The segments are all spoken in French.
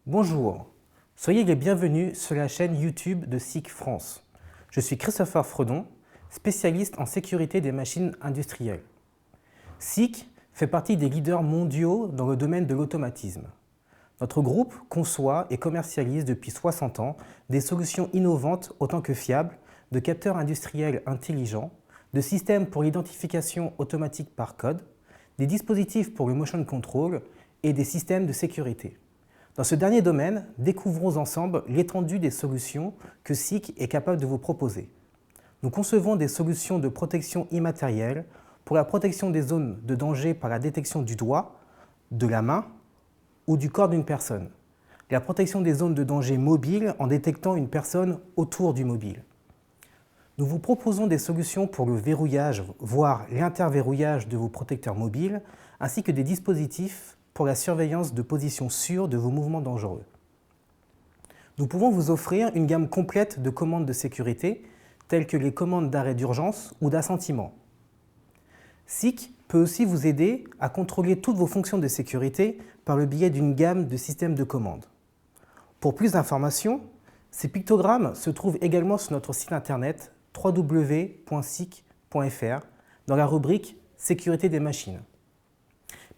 Bonjour, soyez les bienvenus sur la chaîne YouTube de SICK France. Je suis Christopher Fredon, spécialiste en sécurité des machines industrielles. SICK fait partie des leaders mondiaux dans le domaine de l'automatisme. Notre groupe conçoit et commercialise depuis 60 ans des solutions innovantes autant que fiables, de capteurs industriels intelligents, de systèmes pour l'identification automatique par code, des dispositifs pour le motion control et des systèmes de sécurité. Dans ce dernier domaine, découvrons ensemble l'étendue des solutions que SICK est capable de vous proposer. Nous concevons des solutions de protection immatérielle pour la protection des zones de danger par la détection du doigt, de la main ou du corps d'une personne. La protection des zones de danger mobiles en détectant une personne autour du mobile. Nous vous proposons des solutions pour le verrouillage, voire l'interverrouillage de vos protecteurs mobiles, ainsi que des dispositifs pour la surveillance de positions sûres de vos mouvements dangereux. Nous pouvons vous offrir une gamme complète de commandes de sécurité, telles que les commandes d'arrêt d'urgence ou d'assentiment. SICK peut aussi vous aider à contrôler toutes vos fonctions de sécurité par le biais d'une gamme de systèmes de commandes. Pour plus d'informations, ces pictogrammes se trouvent également sur notre site internet www.sick.fr dans la rubrique Sécurité des machines.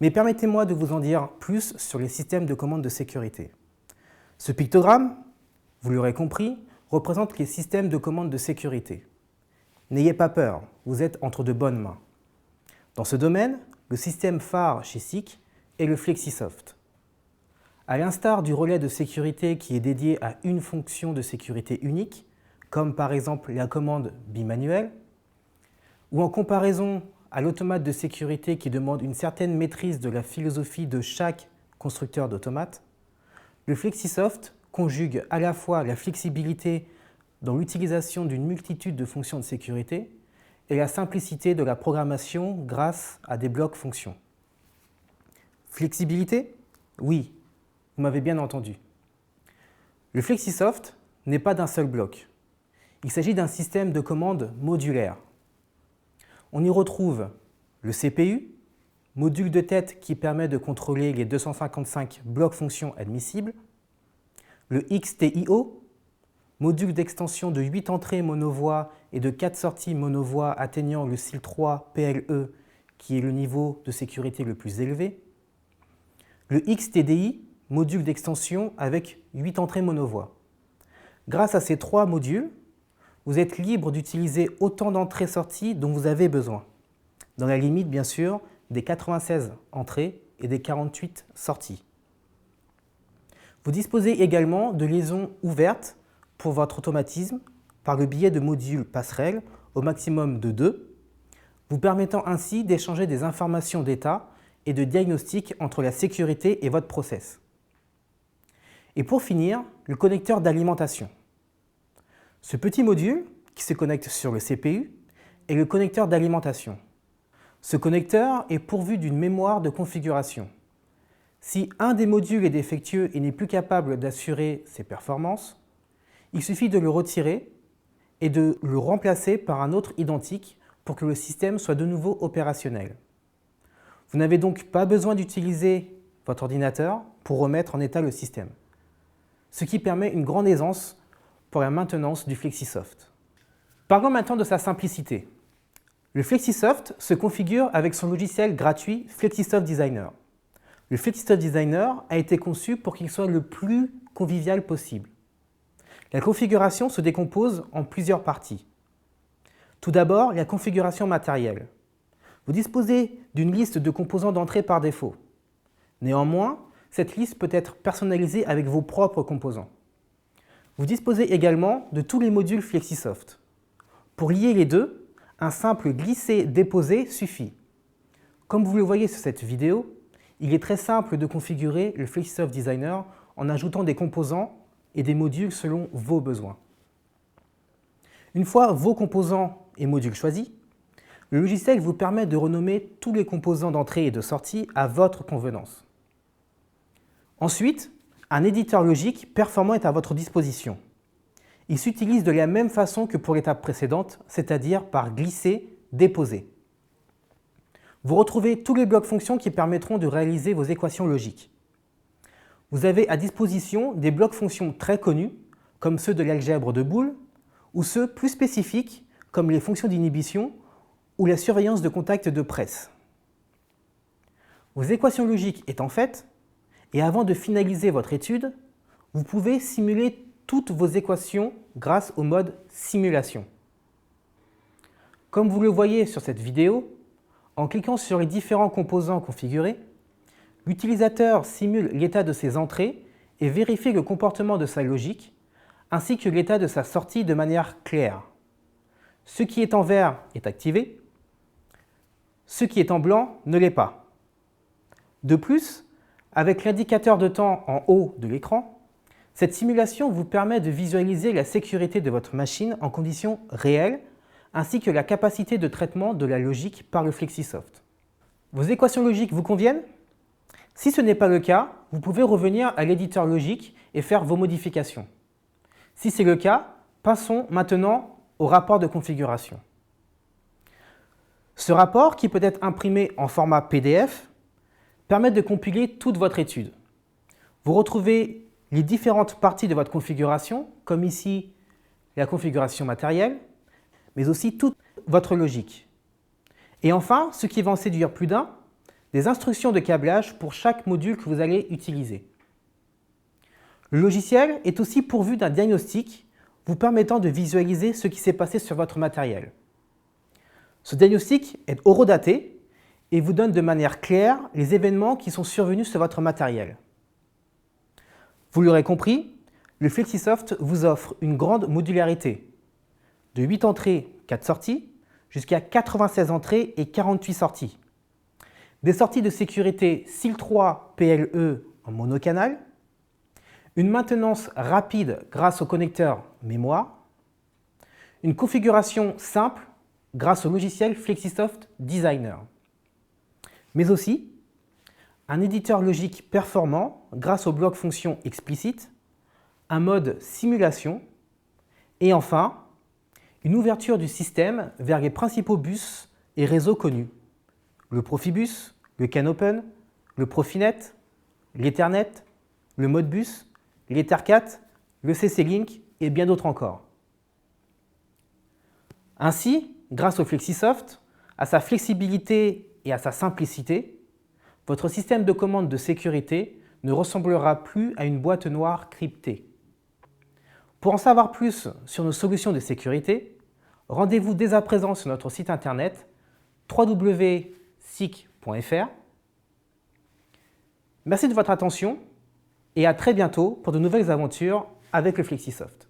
Mais permettez-moi de vous en dire plus sur les systèmes de commande de sécurité. Ce pictogramme, vous l'aurez compris, représente les systèmes de commande de sécurité. N'ayez pas peur, vous êtes entre de bonnes mains. Dans ce domaine, le système phare chez SICK est le FlexiSoft. À l'instar du relais de sécurité qui est dédié à une fonction de sécurité unique, comme par exemple la commande bimanuelle, ou en comparaison à l'automate de sécurité qui demande une certaine maîtrise de la philosophie de chaque constructeur d'automates, le FlexiSoft conjugue à la fois la flexibilité dans l'utilisation d'une multitude de fonctions de sécurité et la simplicité de la programmation grâce à des blocs fonctions. Flexibilité? Oui, vous m'avez bien entendu. Le FlexiSoft n'est pas d'un seul bloc. Il s'agit d'un système de commande modulaire. On y retrouve le CPU, module de tête qui permet de contrôler les 255 blocs fonctions admissibles, le XTIO, module d'extension de 8 entrées monovoix et de 4 sorties monovoix atteignant le SIL 3 PLE, qui est le niveau de sécurité le plus élevé, le XTDI, module d'extension avec 8 entrées monovoix. Grâce à ces 3 modules, vous êtes libre d'utiliser autant d'entrées-sorties dont vous avez besoin, dans la limite, bien sûr, des 96 entrées et des 48 sorties. Vous disposez également de liaisons ouvertes pour votre automatisme par le biais de modules passerelles au maximum de 2, vous permettant ainsi d'échanger des informations d'état et de diagnostic entre la sécurité et votre process. Et pour finir, le connecteur d'alimentation. Ce petit module, qui se connecte sur le CPU, est le connecteur d'alimentation. Ce connecteur est pourvu d'une mémoire de configuration. Si un des modules est défectueux et n'est plus capable d'assurer ses performances, il suffit de le retirer et de le remplacer par un autre identique pour que le système soit de nouveau opérationnel. Vous n'avez donc pas besoin d'utiliser votre ordinateur pour remettre en état le système, ce qui permet une grande aisance pour la maintenance du FlexiSoft. Parlons maintenant de sa simplicité. Le FlexiSoft se configure avec son logiciel gratuit FlexiSoft Designer. Le FlexiSoft Designer a été conçu pour qu'il soit le plus convivial possible. La configuration se décompose en plusieurs parties. Tout d'abord, la configuration matérielle. Vous disposez d'une liste de composants d'entrée par défaut. Néanmoins, cette liste peut être personnalisée avec vos propres composants. Vous disposez également de tous les modules FlexiSoft. Pour lier les deux, un simple glisser-déposer suffit. Comme vous le voyez sur cette vidéo, il est très simple de configurer le FlexiSoft Designer en ajoutant des composants et des modules selon vos besoins. Une fois vos composants et modules choisis, le logiciel vous permet de renommer tous les composants d'entrée et de sortie à votre convenance. Ensuite, un éditeur logique performant est à votre disposition. Il s'utilise de la même façon que pour l'étape précédente, c'est-à-dire par glisser-déposer. Vous retrouvez tous les blocs fonctions qui permettront de réaliser vos équations logiques. vous avez à disposition des blocs fonctions très connus, comme ceux de l'algèbre de Boole, ou ceux plus spécifiques, comme les fonctions d'inhibition ou la surveillance de contact de presse. Vos équations logiques étant faites, et avant de finaliser votre étude, vous pouvez simuler toutes vos équations grâce au mode simulation. Comme vous le voyez sur cette vidéo, en cliquant sur les différents composants configurés, l'utilisateur simule l'état de ses entrées et vérifie le comportement de sa logique, ainsi que l'état de sa sortie de manière claire. Ce qui est en vert est activé, ce qui est en blanc ne l'est pas. De plus, avec l'indicateur de temps en haut de l'écran, cette simulation vous permet de visualiser la sécurité de votre machine en conditions réelles, ainsi que la capacité de traitement de la logique par le Flexisoft. Vos équations logiques vous conviennent? Si ce n'est pas le cas, vous pouvez revenir à l'éditeur logique et faire vos modifications. Si c'est le cas, passons maintenant au rapport de configuration. Ce rapport, qui peut être imprimé en format PDF, permet de compiler toute votre étude. Vous retrouvez les différentes parties de votre configuration, comme ici la configuration matérielle, mais aussi toute votre logique. Et enfin, ce qui va en séduire plus d'un, des instructions de câblage pour chaque module que vous allez utiliser. Le logiciel est aussi pourvu d'un diagnostic vous permettant de visualiser ce qui s'est passé sur votre matériel. Ce diagnostic est horodaté et vous donne de manière claire les événements qui sont survenus sur votre matériel. Vous l'aurez compris, le Flexisoft vous offre une grande modularité, de 8 entrées, 4 sorties, jusqu'à 96 entrées et 48 sorties. Des sorties de sécurité SIL 3 PLE en monocanal, une maintenance rapide grâce au connecteur mémoire, une configuration simple grâce au logiciel Flexisoft Designer, mais aussi un éditeur logique performant grâce au bloc fonction explicite, un mode simulation et enfin une ouverture du système vers les principaux bus et réseaux connus, le Profibus, le CANopen, le Profinet, l'Ethernet, le Modbus, l'Ethercat, le CC-Link et bien d'autres encore. Ainsi, grâce au Flexisoft, à sa flexibilité et à sa simplicité, votre système de commande de sécurité ne ressemblera plus à une boîte noire cryptée. Pour en savoir plus sur nos solutions de sécurité, rendez-vous dès à présent sur notre site internet www.sic.fr. Merci de votre attention et à très bientôt pour de nouvelles aventures avec le Flexisoft.